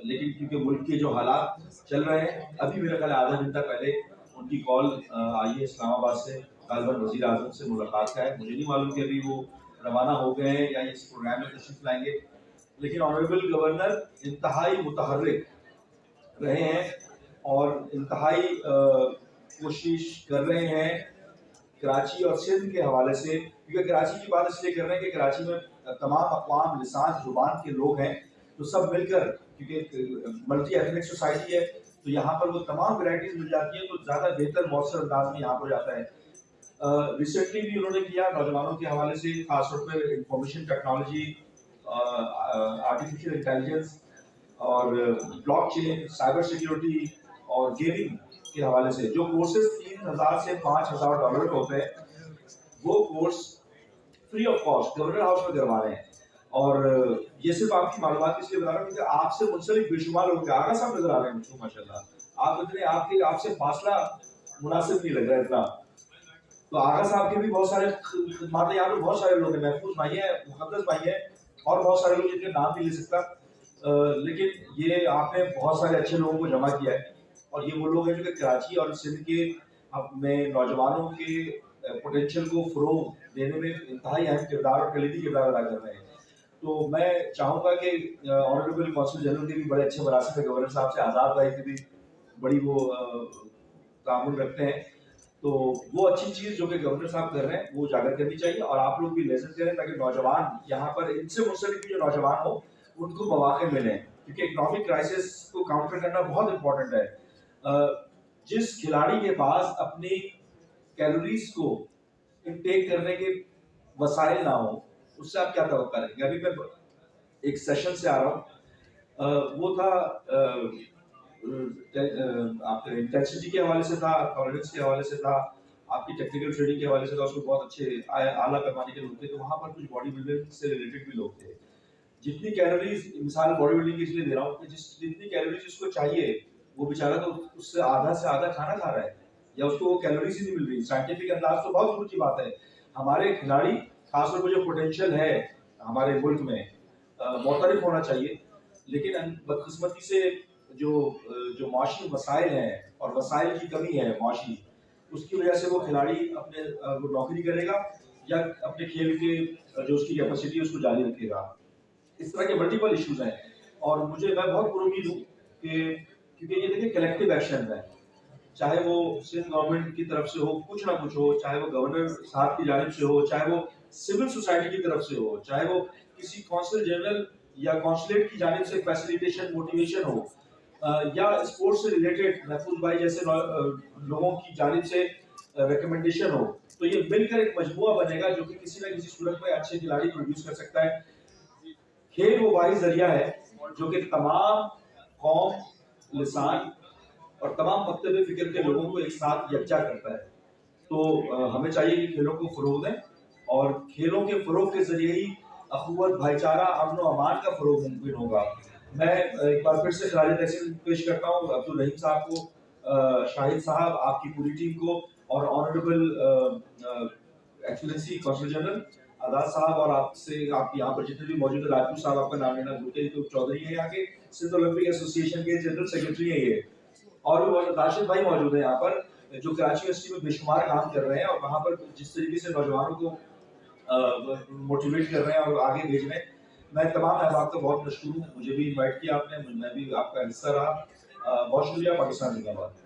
[SPEAKER 7] लेकिन क्योंकि मुल्क के जो हालात चल रहे हैं, अभी मेरा ख्याल आधा घंटा पहले उनकी कॉल आई है इस्लामाबाद से, गालिबन वज़ीर आज़म से मुलाकात का है। मुझे नहीं मालूम कि अभी वो रवाना हो गए हैं या इस प्रोग्राम में तशरीफ लाएंगे, लेकिन ऑनरेबल गवर्नर इंतहाई मुतहर्रिक रहे हैं और इंतहाई कोशिश कर रहे हैं कराची और सिंध के हवाले से। क्योंकि कराची की बात इसलिए कर रहे हैं कि कराची में तमाम अक़वाम, लिसान, ज़ुबान के लोग हैं, तो सब मिलकर, क्योंकि मल्टी एथनिक सोसाइटी है, तो यहाँ पर वो तमाम वैराइटीज़ मिल जाती हैं, तो ज़्यादा बेहतर मौसर अंदाज में यहाँ पर जाता है। रिसेंटली भी उन्होंने किया नौजवानों के हवाले से, खासतौर पर इंफॉर्मेशन टेक्नोलॉजी, आर्टिफिशियल इंटेलिजेंस और ब्लॉकचेन, साइबर सिक्योरिटी और गेमिंग के हवाले से जो कोर्सेज 3000 से 5000 डॉलर के होते हैं, वो course free of cost governor house में करवा रहे हैं। और ये सिर्फ आपकी मालूमात इसलिए बता रहा हूँ क्योंकि आपसे मुंसलिक बेशुमार लोग, आगा साहब नजर आ रहे हैं मुझको माशाल्लाह, आप इतने आपसे फासला मुनासिब नहीं लग रहा है इतना। तो आगा साहब के भी बहुत सारे खिदमत, यहाँ पे बहुत सारे लोग हैं, महफूज भाई हैं, मुक़द्दस भाई हैं, और बहुत सारे लोग जिनके नाम नहीं ले सकता, लेकिन ये आपने बहुत सारे अच्छे लोगों को जमा किया है। और ये वो लोग हैं जो कि कराची और सिंध के में नौजवानों के पोटेंशियल को फ़रोग़ देने में इंतहाई अहम किरदार और कलीदी किरदार अदा कर रहे हैं। तो मैं चाहूँगा कि ऑनरेबल कौंसल जनरल के भी बड़े अच्छे मरासिम है, गवर्नर साहब से आज़ाद भाई की भी बड़ी वो तामुल रखते हैं, तो वो अच्छी चीज़ जो कि गवर्नर साहब कर रहे हैं वो उजागर करनी चाहिए और आप लोग भी लेसन करें, ताकि नौजवान यहाँ पर इनसे मुंसलिक भी जो नौजवान हो उनको मौके मिलें, क्योंकि इकनॉमिक क्राइसिस को काउंटर करना बहुत इंपॉर्टेंट है। जिस खिलाड़ी के पास अपनी कैलोरीज को इनटेक करने के वसाइल ना हो, उससे आप क्या तवक्का करेंगे? अभी मैं एक सेशन से आ रहा हूँ, वो था आपके इंटेंसिटी के हवाले से था, टॉलरेंस के हवाले से था, आपकी टेक्निकल ट्रेनिंग के हवाले से था, उसमें बहुत अच्छे आला पैमाने के लोग थे, तो वहाँ पर कुछ बॉडी बिल्डिंग से रिलेटेड भी लोग थे। जितनी कैलोरीज, मिसाल बॉडी बिल्डिंग इसलिए दे रहा हूँ कि जितनी कैलोरीज उसको चाहिए, वो बेचारा तो उससे आधा से आधा खाना खा रहा है, या उसको वो कैलोरीज ही नहीं मिल रही। साइंटिफिक अंदाज तो बहुत दूर की बात है। हमारे खिलाड़ी खासतौर पर जो पोटेंशियल है हमारे मुल्क में, मोतरफ होना चाहिए, लेकिन बदकिस्मती से जो माशी वसाइल हैं और वसाइल की कमी है माशी, उसकी वजह से वो खिलाड़ी अपने वो नौकरी करेगा या अपने खेल के जो उसकी कैपेसिटी है उसको जारी रखेगा। इस तरह के मल्टीपल इश्यूज हैं और मैं बहुत पुरुमीद हूँ कि क्योंकि ये देखिए कलेक्टिव एक्शन है, चाहे वो सिंध गवर्नमेंट की तरफ से हो, कुछ ना कुछ हो, चाहे वो गवर्नर साहब की जानिब से हो, चाहे वो सिविल सोसाइटी की तरफ से हो, चाहे वो किसी कौंसल जनरल या कौंसलेट की जानिब से फैसिलिटेशन, मोटिवेशन हो, या स्पोर्ट्स से रिलेटेड महफूज भाई जैसे लोगों की जानिब से रिकमेंडेशन हो, तो ये मिलकर एक मजमुआ बनेगा जो कि किसी न किसी सूरत में अच्छे खिलाड़ी प्रोड्यूस कर सकता है। खेल वो वाहिद जरिया है जो कि तमाम कौम, लिसान और तमाम मकतब फिक्र के लोगों को एक साथ यकजा करता है। तो हमें चाहिए कि खेलों को फ़रोग़ दें और खेलों के फरोग के जरिए ही अखुवत, भाईचारा, अमन और अमान का फरोग मुमकिन होगा। मैं एक बार फिर से खराज तहसीन पेश करता हूँ अब्दुल रहीम साहब को, शाहिद साहब, आपकी पूरी टीम को, और ऑनरेबल एक्सीलेंसी कौंसल जनरल आजाद साहब, और आपसे आप यहाँ पर जितने भी मौजूद है, राजपूत साहब आपका नाम लेना भूल गए, तो चौधरी है यहाँ के सिंध ओलंपिक एसोसिएशन के जनरल सेक्रेटरी है ये, और भी राशिद भाई मौजूद है यहाँ पर जो कराची यूनिवर्सिटी में बेशुमार काम कर रहे हैं और वहाँ पर जिस तरीके से नौजवानों को मोटिवेट कर रहे हैं और आगे भेज रहे हैं। मैं तमाम अहबाब का बहुत मशहूर हूँ, मुझे भी इन्वाइट किया आपने, मैं भी आपका हिस्सा रहा। बहुत शुक्रिया। पाकिस्तान जिंदाबाद।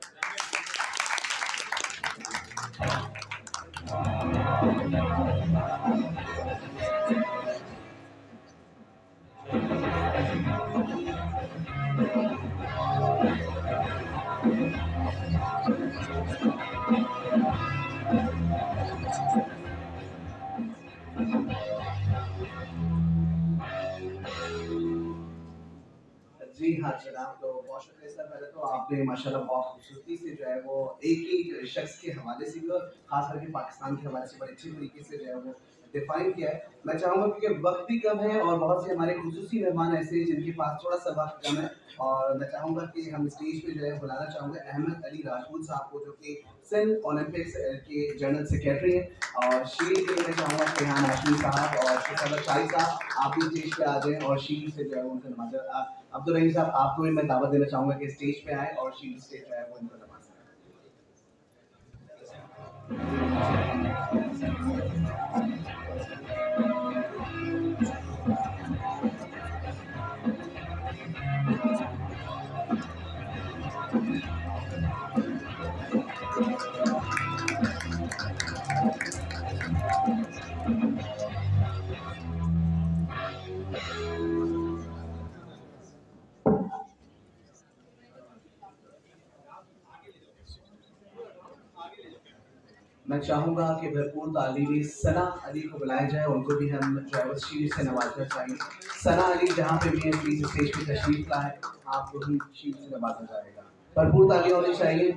[SPEAKER 2] जी हाँ जनाब, तो बहुत शुक्रिया सर। पहले तो आपने माशाल्लाह बहुत खूबसूरती से जो है वो एक एक शख्स के हवाले से भी और खास करके पाकिस्तान के हवाले से बड़े अच्छी तरीके से जो है वो डिफाइन किया है। मैं चाहूँगा क्योंकि वक्त भी कम है और बहुत से हमारे खुसूसी मेहमान ऐसे हैं जिनके पास थोड़ा सा वक्त कम है, और मैं चाहूँगा कि हम स्टेज पे जो है बुलाना चाहूँगा अहमद अली राजपूत साहब को, जो कि सिंध ओलंपिक्स के जनरल सेक्रेटरी हैं, और शील्ड के लिए मैं चाहूँगा कि हाँ नाशमी साहब और शाहिद साहब आप भी स्टेज पे आ जाएं और शील्ड से जो है उनका नवाजा। अब्दुल रहीम साहब आपको भी मैं दावत देना चाहूँगा कि स्टेज पे आए और शील्ड स्टेज जो है वो इनको नवाजा। मैं चाहूँगा कि भरपूर तालीमी सना अली को बुलाया जाए, उनको भी हम ड्राइवर शील्ड से नवाजना चाहिए। सना अली जहाँ पे भी है प्लीज स्टेज पे तशरीफ लाए, आपको भी शील्ड से नवाजा जाएगा। भरपूर ताली होनी चाहिए।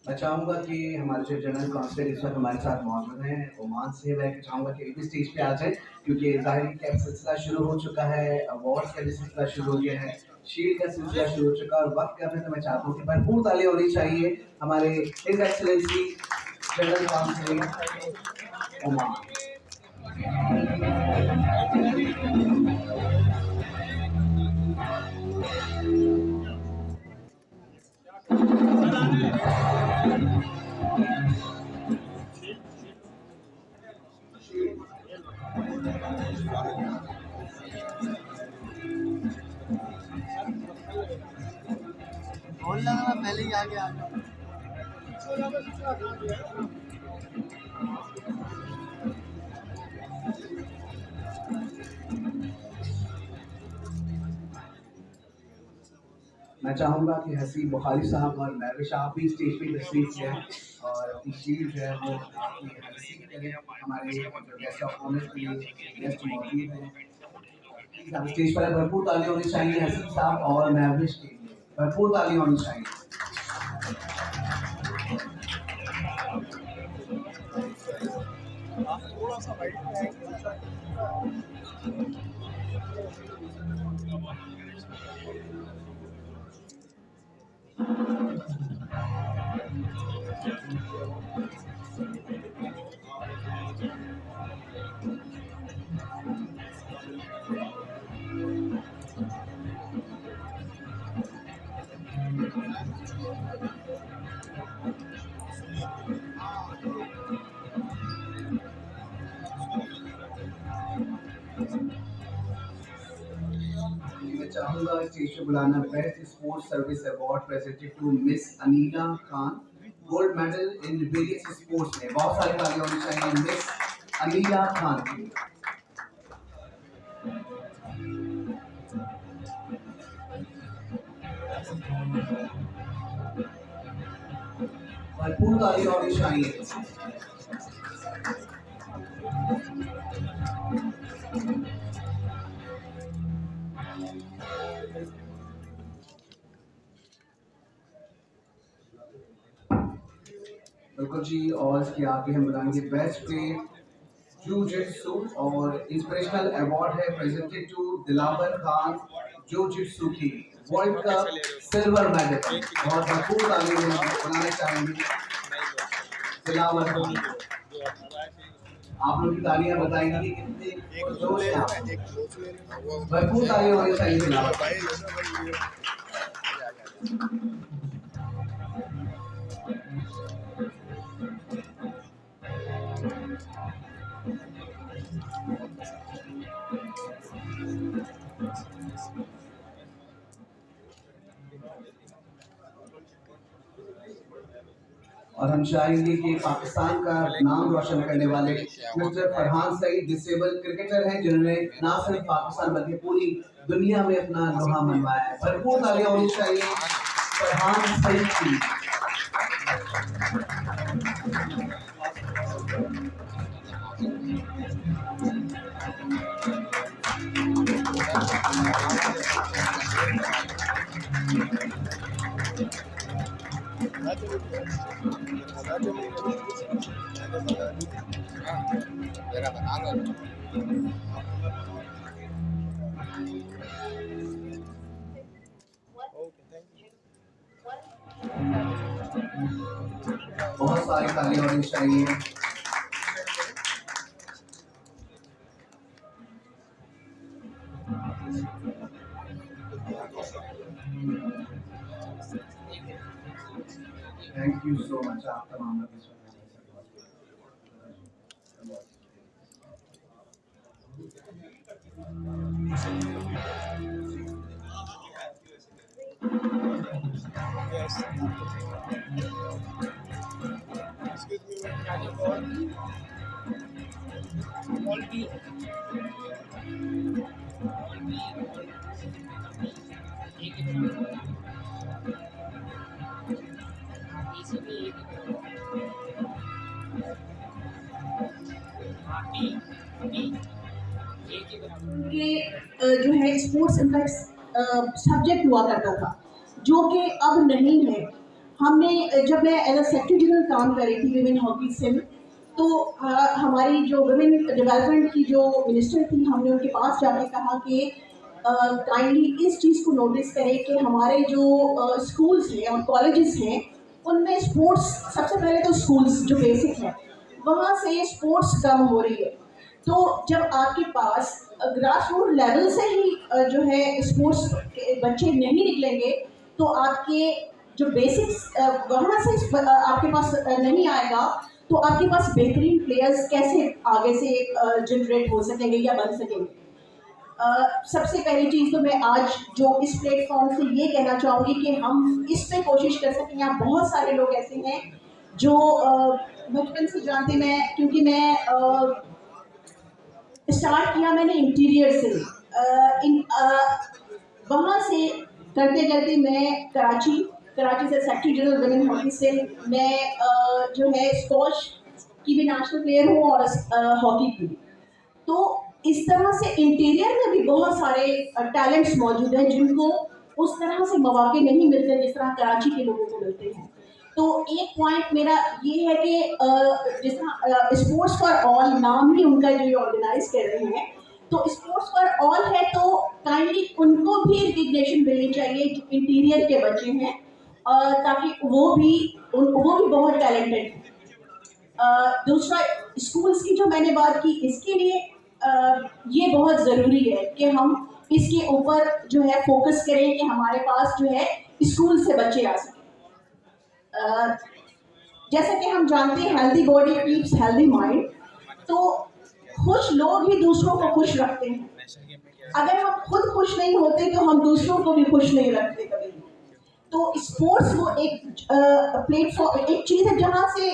[SPEAKER 2] मैं चाहूँगा कि हमारे जो जनरल काउंसिलर इस वक्त हमारे साथ मौजूद हैं ओमान से, मैं चाहूँगा कि भी स्टेज पे आ जाए क्योंकि ज़ाहिर का सिलसिला शुरू हो चुका है, अवार्ड्स का भी सिलसिला शुरू हो गया है, शील्ड का सिलसिला शुरू हो चुका है और वक्त का भी। तो मैं चाहता हूँ कि भरपूर ताली होनी चाहिए हमारे his excellency general councillor Oman.
[SPEAKER 8] बोलना था मैं पहले ही आगे आ गया।
[SPEAKER 2] मैं चाहूँगा कि हसीब बुखारी साहब और महविश आप भी स्टेज पे तशरीफ लें और अपनी शील्ड जो है वो आपकी रिसीव करें। हमारे गेस्ट ऑफ ऑनर के लिए गेस्ट मौजूद हैं, प्लीज हम स्टेज पर भरपूर ताली होनी चाहिए हसीब साहब और महविश के लिए, भरपूर ताली होनी चाहिए।
[SPEAKER 8] थोड़ा सा
[SPEAKER 2] चाहूंगा स्टेज पे बुलाना best sports service award presented to miss Anila Khan, gold medal in various sports में। बहुत सारी तालियां होनी चाहिए मिस अनीला खान की। भरपूर तालियां होनी चाहिए। बिल्कुल जी, और इसके आगे हम बुलाएंगे बेस्ट प्ले जूजित्सु और इंस्पिरेशनल अवार्ड है प्रेजेंटेड टू दिलावर खान जूजित्सु की, वर्ल्ड कप सिल्वर मेडल। बहुत भरपूर तालियां बुलाना चाहेंगे दिलावर खान। आप लोग की तालियां बताएंगे कि कितने जोश है आप। भरपूर तालियां होनी चाहिए दिलावर। और हम चाहेंगे कि पाकिस्तान का नाम रोशन करने वाले mister Farhan Saeed disable cricketer हैं, जिन्होंने ना सिर्फ पाकिस्तान बल्कि पूरी दुनिया में अपना लोहा मनवाया है। भरपूर तालियां होनी चाहिए फरहान सईद की। बहुत सारी तालियां होनी चाहिए। थैंक यू सो मच आप तमाम लोग।
[SPEAKER 9] जो है स्पोर्ट्स इनका सब्जेक्ट हुआ करता था, जो कि अब नहीं है। हमने जब मैं एज अ सेक्रेटरी जनरल काम कर रही थी विमेन हॉकी से, तो हमारी जो विमेन डेवलपमेंट की जो मिनिस्टर थी, हमने उनके पास जाके कहा कि काइंडली इस चीज़ को नोटिस करें कि हमारे जो स्कूल्स हैं और कॉलेजेस हैं, उनमें स्पोर्ट्स, सबसे पहले तो स्कूल्स जो बेसिक है वहाँ से स्पोर्ट्स कम हो रही है। तो जब आपके पास ग्रास रूट लेवल से ही जो है स्पोर्ट्स के बच्चे नहीं निकलेंगे, तो आपके जो बेसिक्स वहाँ से आपके पास नहीं आएगा, तो आपके पास बेहतरीन प्लेयर्स कैसे आगे से जनरेट हो सकेंगे या बन सकेंगे। सबसे पहली चीज़ तो मैं आज जो इस प्लेटफॉर्म से ये कहना चाहूँगी कि हम इस पे कोशिश कर सकें। यहाँ बहुत सारे लोग ऐसे हैं जो बचपन से जानते, मैं क्योंकि मैं स्टार्ट किया मैंने इंटीरियर से, वहाँ से करते करते मैं कराची से सेक्रेटरी जनरल विमेन हॉकी से मैं जो है स्क्वॉश की भी नेशनल प्लेयर हूँ और हॉकी की। तो इस तरह से इंटीरियर में भी बहुत सारे टैलेंट्स मौजूद हैं जिनको उस तरह से मौके नहीं मिलते जिस तरह कराची के लोगों को मिलते हैं। तो एक पॉइंट मेरा ये है कि जिस तरह स्पोर्ट्स फॉर ऑल नाम ही उनका जो ऑर्गेनाइज कर रहे हैं, तो स्पोर्ट्स फॉर ऑल है, तो काइंडली उनको भी रिकग्निशन मिलनी चाहिए जो इंटीरियर के बच्चे हैं, ताकि वो भी बहुत टैलेंटेड हैं। दूसरा, स्कूल्स की जो मैंने बात की, इसके लिए ये बहुत ज़रूरी है कि हम इसके ऊपर जो है फोकस करें कि हमारे पास जो है स्कूल से बच्चे आ सकें। जैसा कि हम जानते हैं healthy body keeps healthy mind, तो खुश लोग ही दूसरों को खुश रखते हैं। अगर हम खुद खुश नहीं होते तो हम दूसरों को भी खुश नहीं रखते कभी। तो स्पोर्ट्स वो एक प्लेटफॉर्म, एक चीज़ है जहाँ से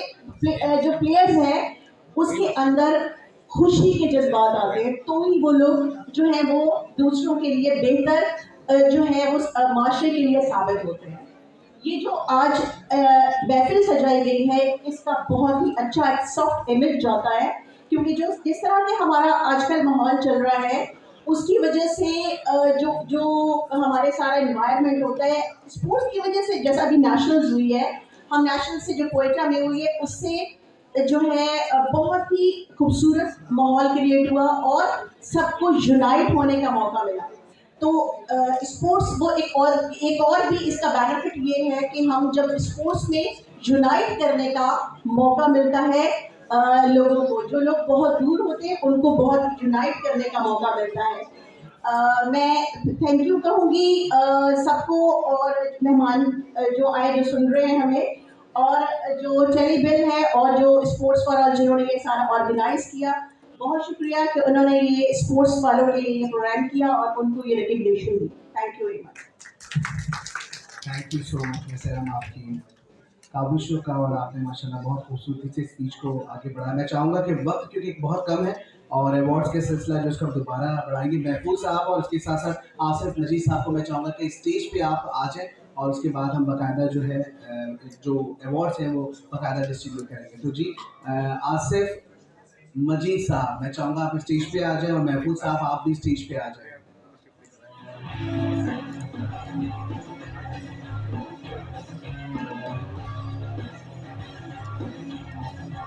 [SPEAKER 9] जो प्लेयर्स हैं उसके अंदर खुशी के जज्बात आते हैं, तो ही वो लोग जो है वो दूसरों के लिए बेहतर जो है उस माशरे के लिए साबित होते हैं। ये जो आज महफिल सजाई गई है इसका बहुत ही अच्छा एक सॉफ्ट इमेज जाता है, क्योंकि जो जिस तरह के हमारा आजकल माहौल चल रहा है उसकी वजह से जो जो हमारे सारा इन्वायरमेंट होता है स्पोर्ट्स की वजह से, जैसा अभी नेशनल्स हुई है, हम नेशनल से जो कोयटा में हुई है उससे जो है बहुत ही खूबसूरत माहौल क्रिएट हुआ और सबको यूनाइट होने का मौका मिला। तो स्पोर्ट्स वो एक और भी इसका बेनिफिट ये है कि हम जब स्पोर्ट्स में यूनाइट करने का मौका मिलता है लोगों को, जो लोग बहुत दूर होते हैं उनको बहुत यूनाइट करने का मौका मिलता है। मैं थैंक यू कहूँगी सबको, और मेहमान जो आए जो सुन रहे हैं हमें, और जो टेलीविजन है और जो स्पोर्ट्स फॉर ऑल जिन्होंने ये सारा ऑर्गेनाइज किया, बहुत शुक्रिया कि उन्होंने ये स्पोर्ट्स वालों के लिए ये प्रोग्राम किया और उनको ये रिकग्निशन दी। Thank you very much.
[SPEAKER 2] Thank you so much miss Eram, आपकी काबुशों का, और आपने माशाल्लाह बहुत खूबसूरती से स्पीच को आगे बढ़ाया। मैं चाहूँगा कि वक्त क्योंकि बहुत कम है और अवार्ड्स के सिलसिला जो उसका दोबारा बढ़ाएंगे महफूज साहब, और उसके साथ साथ आसिफ नजीर साहब को मैं चाहूँगा कि स्टेज पे आप आ जाएँ और उसके बाद हम बाकायदा जो है जो अवार्ड्स हैं वो बाकायदा डिस्ट्रीब्यूट करेंगे। तो जी आसिफ मजीद साहब, मैं चाहूँगा आप स्टेज पे आ जाएं, और महफूज साहब आप भी स्टेज पे आ जाएं।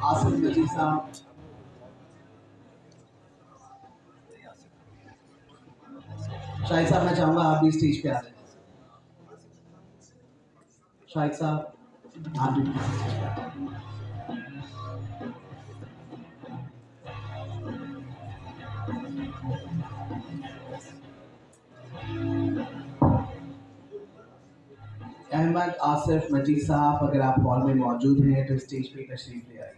[SPEAKER 2] आसिफ मजीद साहब, शाहिद साहब मैं चाहूँगा आप भी स्टेज पे आ जाएं। शाहिद साहब आप भी स्टेज पे आ जाएं। अहमद आसिफ मजीद साहब, अगर आप हॉल में मौजूद हैं तो स्टेज पे तशरीफ ले आइए।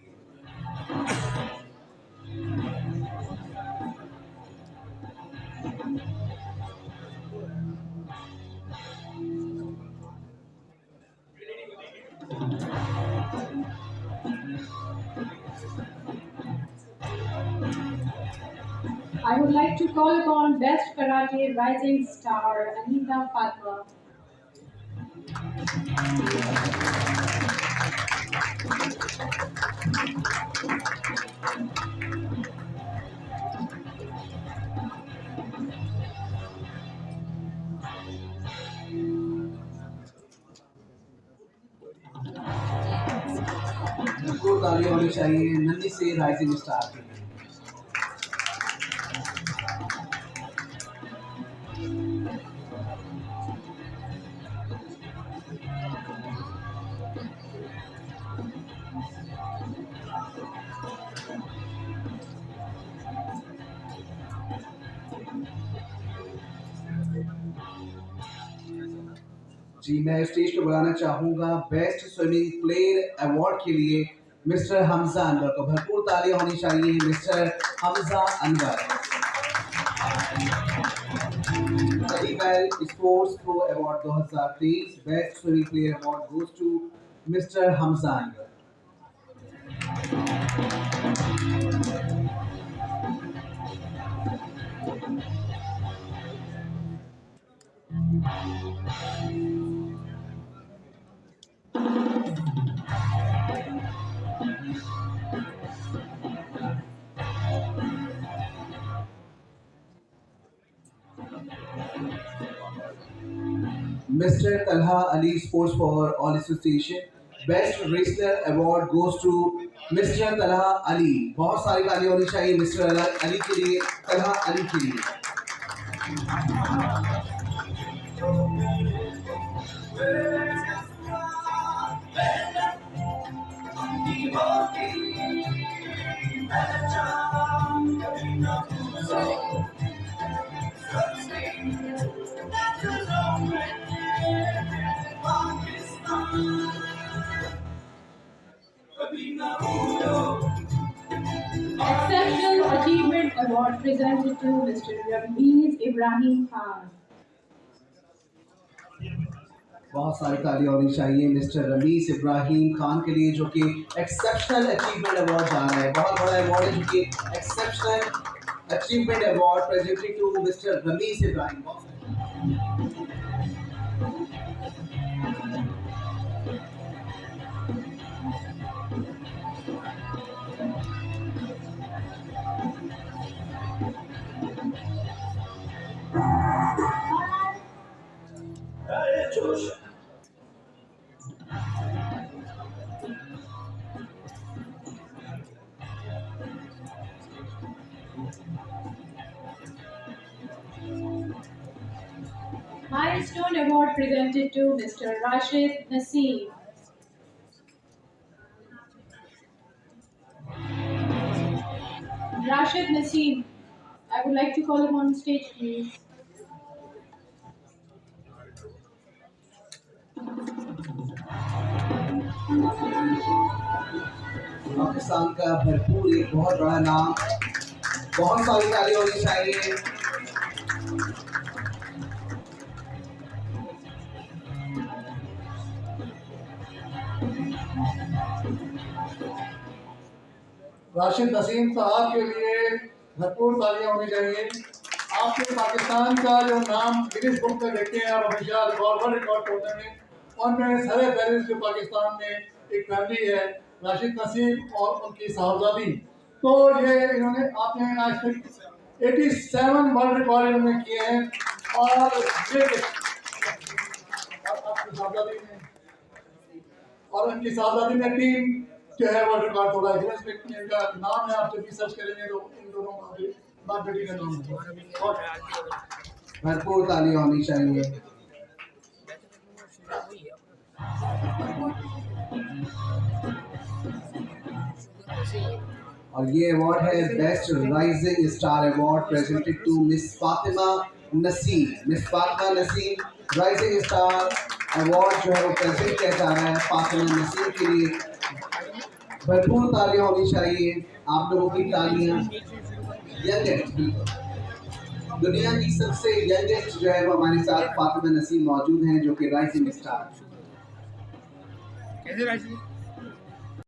[SPEAKER 10] I would like to call upon Best Karate Rising Star Anita Fatwa.
[SPEAKER 2] बिल्कुल ताली होनी चाहिए नन्ही से राइजिंग स्टार के लिए। जी मैं स्टेज पे बुलाना चाहूँगा बेस्ट स्विमिंग प्लेयर अवार्ड के लिए मिस्टर हमजा अनवर को। भरपूर तालियां होनी चाहिए मिस्टर हमजा अनवर। अलीवेल sports pro award 2023 best swimming player award goes to mister Hamza Anwar. Mr. Talha Ali Sports for All Association Best Wrestler Award goes to Mr. Talha Ali। बहुत सारी तालियां होनी चाहिए मिस्टर अली के लिए, तलहा अली के लिए।
[SPEAKER 10] Exceptional Achievement award presented to Mr. Rameez Ibrahim Khan.
[SPEAKER 2] बहुत सारी तालियां होनी चाहिए मिस्टर रमीज इब्राहिम खान के लिए, जो कि एक्सेप्शनल अचीवमेंट अवार्ड जा रहा है। बहुत बड़ा अवार्ड है, जो कि exceptional achievement award presented to mister Ramiz Ibrahim.
[SPEAKER 10] Milestone award presented to Mr. Rashid Naseem. Rashid Naseem, I would like to call him on stage, please.
[SPEAKER 2] Pakistan का भरपूर एक बहुत बड़ा नाम, बहुत सारी तालियां होनी चाहिए।
[SPEAKER 11] राशिद नसीम साहब के लिए भरपूर तालियां होनी चाहिए। आपके पाकिस्तान का जो नाम गिनीज बुक में देखते हैं, आप हमेशा वर्ल्ड रिकॉर्ड तोड़ने में, उनमें सारे पेरेंट्स जो पाकिस्तान में एक फैमिली है, राशिद नसीम और उनकी साहबजादी, तो ये इन्होंने आपने आज तक 87 वर्ल्ड रिकॉर्ड इन्होंने किए हैं। और आपकी साहबजादी ने और उनकी साहबजादी ने 3 जो है वर्ल्ड रिकॉर्ड तोड़ा है। इनका नाम है, आप जब भी सर्च करेंगे तो इन दोनों बाप बेटी का नाम है।
[SPEAKER 2] भरपूर तालियां होनी चाहिए। और ये अवार्ड है best rising star award presented to miss Fatima Naseem. Miss Fatima Naseem rising star award जो है वो प्रेजेंट किया जा रहा है फातिमा नसीम के लिए। भरपूर तालियां होनी चाहिए। आप लोगों की तालियां। यंगेस्ट, दुनिया की सबसे यंगेस्ट जो है वो हमारे साथ फातिमा नसीम मौजूद हैं, जो कि राइजिंग स्टार।